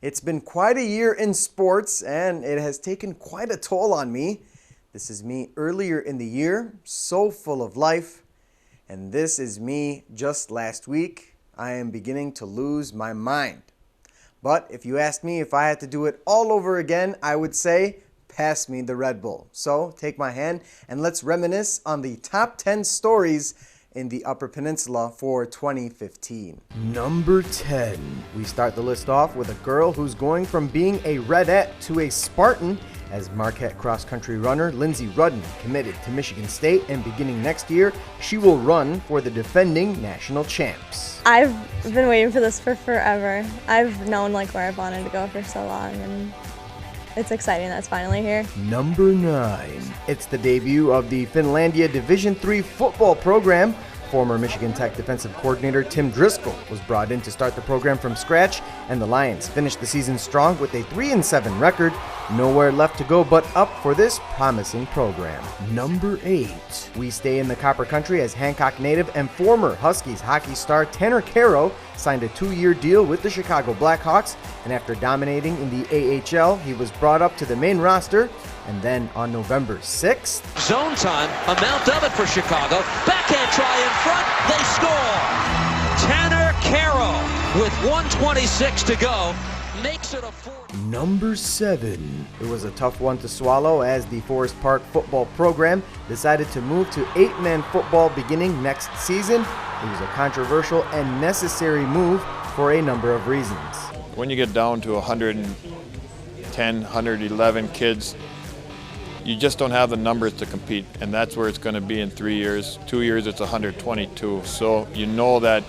It's been quite a year in sports, and it has taken quite a toll on me. This is me earlier in the year, so full of life. And this is me just last week. I am beginning to lose my mind. But if you asked me if I had to do it all over again, I would say, pass me the Red Bull. So take my hand and let's reminisce on the top 10 stories in the Upper Peninsula for 2015. Number 10. We start the list off with a girl who's going from being a Redette to a Spartan as Marquette cross-country runner Lindsey Rudden committed to Michigan State, and beginning next year, she will run for the defending national champs. I've been waiting for this for forever. I've known where I've wanted to go for so long, and it's exciting that it's finally here. Number 9. It's the debut of the Finlandia Division III football program. Former Michigan Tech defensive coordinator Tim Driscoll was brought in to start the program from scratch, and the Lions finished the season strong with a 3-7 record. Nowhere left to go but up for this promising program. Number 8. We stay in the Copper Country as Hancock native and former Huskies hockey star Tanner Kero signed a 2-year deal with the Chicago Blackhawks, and after dominating in the AHL, he was brought up to the main roster. And then on November 6th, zone time, amount of it for Chicago. Backhand try in front, they score. Tanner Kero with 1:26 to go makes it a 4. Number 7. It was a tough one to swallow as the Forest Park football program decided to move to 8-man football beginning next season. It was a controversial and necessary move for a number of reasons. When you get down to 110, 111 kids, you just don't have the numbers to compete, and that's where it's going to be in 3 years. 2 years, it's 122. So you know that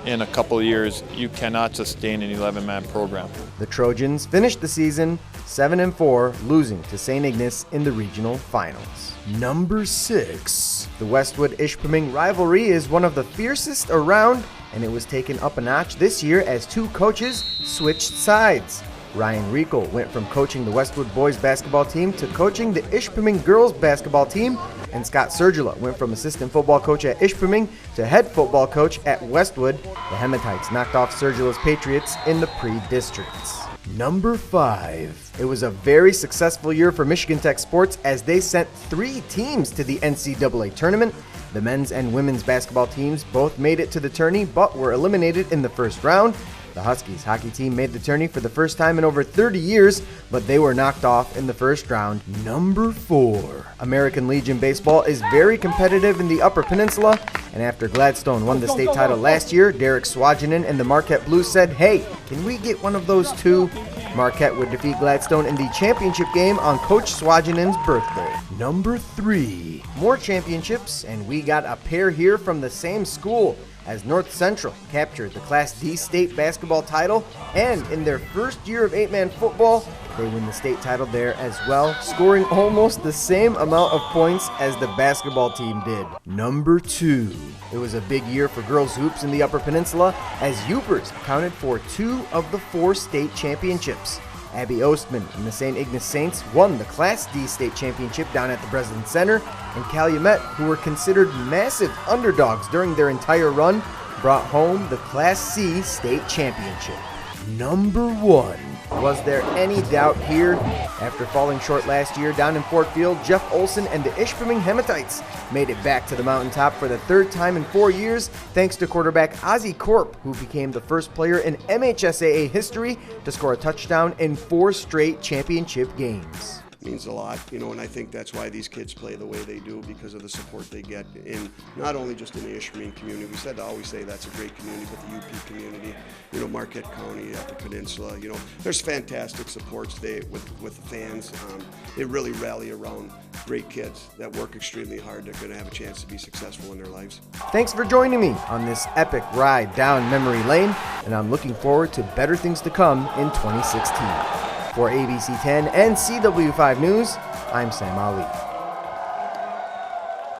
in a couple of years, you cannot sustain an 11-man program. The Trojans finished the season 7-4, losing to St. Ignace in the regional finals. Number 6. The Westwood-Ishpeming rivalry is one of the fiercest around, and it was taken up a notch this year as two coaches switched sides. Ryan Rico went from coaching the Westwood boys basketball team to coaching the Ishpeming girls basketball team, and Scott Sergula went from assistant football coach at Ishpeming to head football coach at Westwood. The Hematites knocked off Sergula's Patriots in the pre-districts. Number 5. It was a very successful year for Michigan Tech sports as they sent 3 teams to the NCAA tournament. The men's and women's basketball teams both made it to the tourney but were eliminated in the first round. The Huskies hockey team made the tourney for the first time in over 30 years, but they were knocked off in the first round. Number 4. American Legion baseball is very competitive in the Upper Peninsula, and after Gladstone won the state title last year, Derek Swajinen and the Marquette Blues said, "Hey, can we get one of those too?" Marquette would defeat Gladstone in the championship game on Coach Swajinen's birthday. Number 3. More championships, and we got a pair here from the same school, as North Central captured the Class D state basketball title, and in their first year of 8-man football, they win the state title there as well, scoring almost the same amount of points as the basketball team did. Number 2. It was a big year for girls hoops in the Upper Peninsula as Yoopers accounted for 2 of the 4 state championships. Abby Ostman and the St. Ignace Saints won the Class D state championship down at the Breslin Center, and Calumet, who were considered massive underdogs during their entire run, brought home the Class C state championship. Number 1. Was there any doubt here? After falling short last year down in Fort Field, Jeff Olson and the Ishpeming Hematites made it back to the mountaintop for the 3rd time in 4 years, thanks to quarterback Ozzie Korp, who became the first player in MHSAA history to score a touchdown in 4 straight championship games. Means a lot, and I think that's why these kids play the way they do, because of the support they get in, not only just in the Ishpeming community. We said to always say that's a great community, but the UP community, Marquette County, at the Peninsula, there's fantastic supports today with the fans. They really rally around great kids that work extremely hard. They're going to have a chance to be successful in their lives. Thanks for joining me on this epic ride down memory lane, and I'm looking forward to better things to come in 2016. For ABC 10 and CW5 News, I'm Sam Ali.